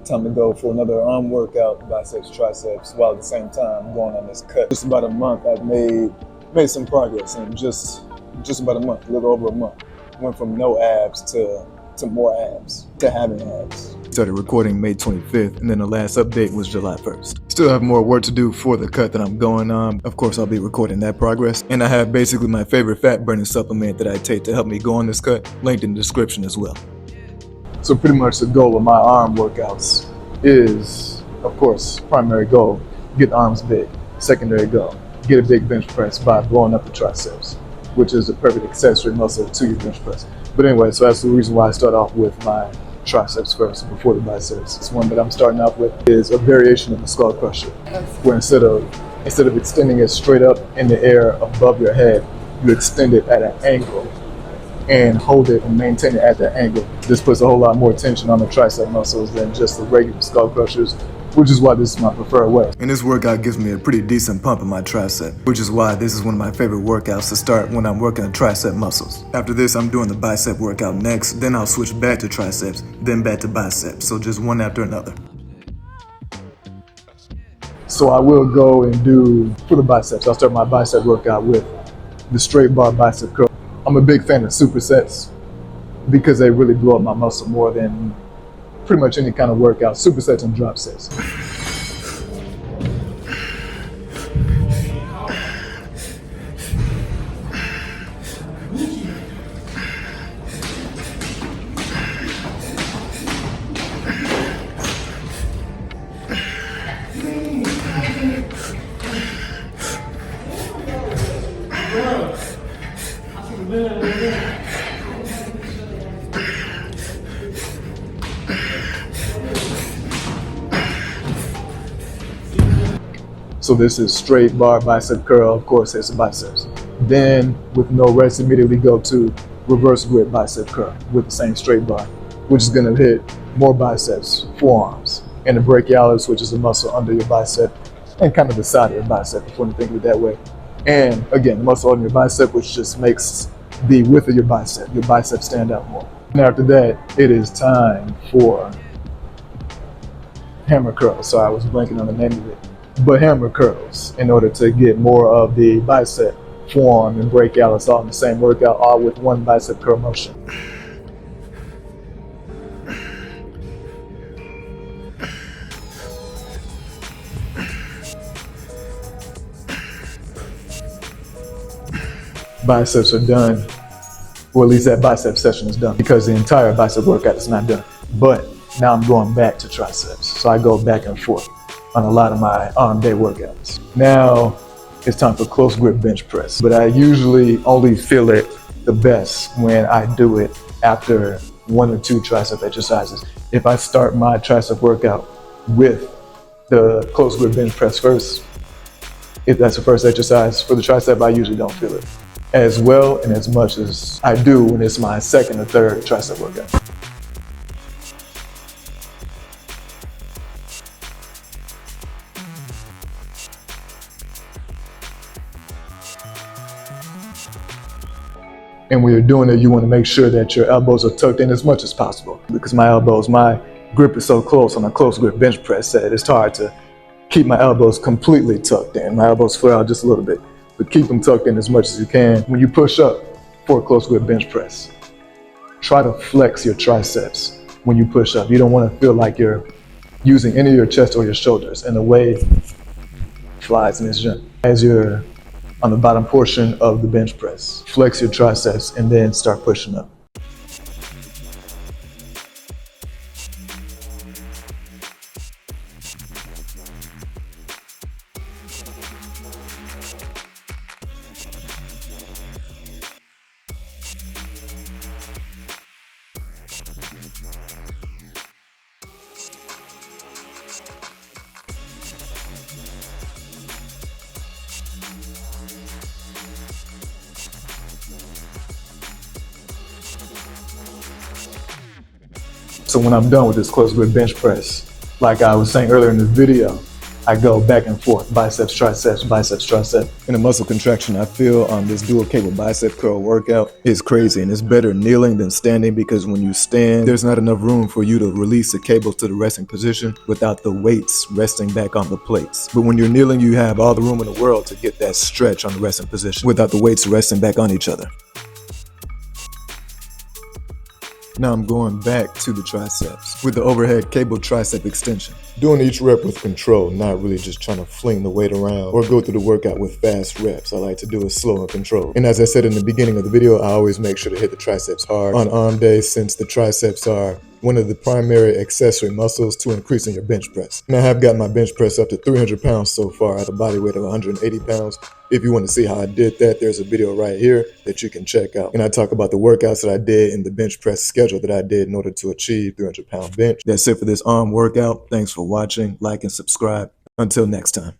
Time to go for another arm workout, biceps, triceps, while at the same time going on this cut. Just about a month, I've made some progress in just about a month, a little over a month. Went from no abs to more abs, to having abs. Started recording May 25th, and then the last update was July 1st. Still have more work to do for the cut that I'm going on. Of course, I'll be recording that progress. And I have basically my favorite fat burning supplement that I take to help me go on this cut, linked in the description as well. So pretty much the goal of my arm workouts is, of course, primary goal, get arms big. Secondary goal, get a big bench press by blowing up the triceps, which is a perfect accessory muscle to your bench press. But anyway, so that's the reason why I start off with my triceps first before the biceps. This one that I'm starting off with is a variation of the skull crusher, where instead of extending it straight up in the air above your head, you extend it at an angle and hold it and maintain it at that angle. This puts a whole lot more tension on the tricep muscles than just the regular skull crushers, which is why this is my preferred way. And this workout gives me a pretty decent pump in my tricep, which is why this is one of my favorite workouts to start when I'm working the tricep muscles. After this, I'm doing the bicep workout next, then I'll switch back to triceps, then back to biceps, so just one after another. So I will go and do, for the biceps, I'll start my bicep workout with the straight bar bicep curl. I'm a big fan of supersets because they really blow up my muscle more than pretty much any kind of workout. Supersets and drop sets. So this is straight bar bicep curl, of course it's biceps. Then with no rest, immediately go to reverse grip bicep curl with the same straight bar, which is gonna hit more biceps, forearms, and the brachialis, which is the muscle under your bicep, and kind of the side of your bicep, if you want to think of it that way. And again, the muscle on your bicep, which just makes the width of your bicep stand out more. And after that, it is time for hammer curls. So I was blanking on the name of it. But hammer curls, in order to get more of the bicep, forearm, and brachialis all in the same workout, all with one bicep curl motion. Biceps are done, or at least that bicep session is done, because the entire bicep workout is not done. But now I'm going back to triceps, so I go back and forth on a lot of my arm day workouts. Now it's time for close grip bench press, but I usually only feel it the best when I do it after 1 or 2 tricep exercises. If I start my tricep workout with the close grip bench press first, if that's the first exercise for the tricep, I usually don't feel it as well and as much as I do when it's my second or third tricep workout. And when you're doing it, you want to make sure that your elbows are tucked in as much as possible, because my grip is so close on a close grip bench press that it's hard to keep my elbows completely tucked in. My elbows flare out just a little bit, but keep them tucked in as much as you can. When you push up for a close grip bench press, try to flex your triceps when you push up. You don't want to feel like you're using any of your chest or your shoulders, and the weight flies in this gym. As you're on the bottom portion of the bench press, flex your triceps and then start pushing up. So when I'm done with this close grip bench press, like I was saying earlier in the video, I go back and forth, biceps, triceps, biceps, triceps. In a muscle contraction I feel on this dual cable bicep curl workout is crazy, and it's better kneeling than standing because when you stand, there's not enough room for you to release the cable to the resting position without the weights resting back on the plates. But when you're kneeling, you have all the room in the world to get that stretch on the resting position without the weights resting back on each other. Now I'm going back to the triceps with the overhead cable tricep extension. Doing each rep with control, not really just trying to fling the weight around or go through the workout with fast reps. I like to do it slow and controlled. And as I said in the beginning of the video, I always make sure to hit the triceps hard on arm day, since the triceps are one of the primary accessory muscles to increasing your bench press. And I have got my bench press up to 300 pounds so far at a body weight of 180 pounds. If you want to see how I did that, there's a video right here that you can check out. And I talk about the workouts that I did and the bench press schedule that I did in order to achieve 300-pound bench. That's it for this arm workout. Thanks for watching. Like and subscribe. Until next time.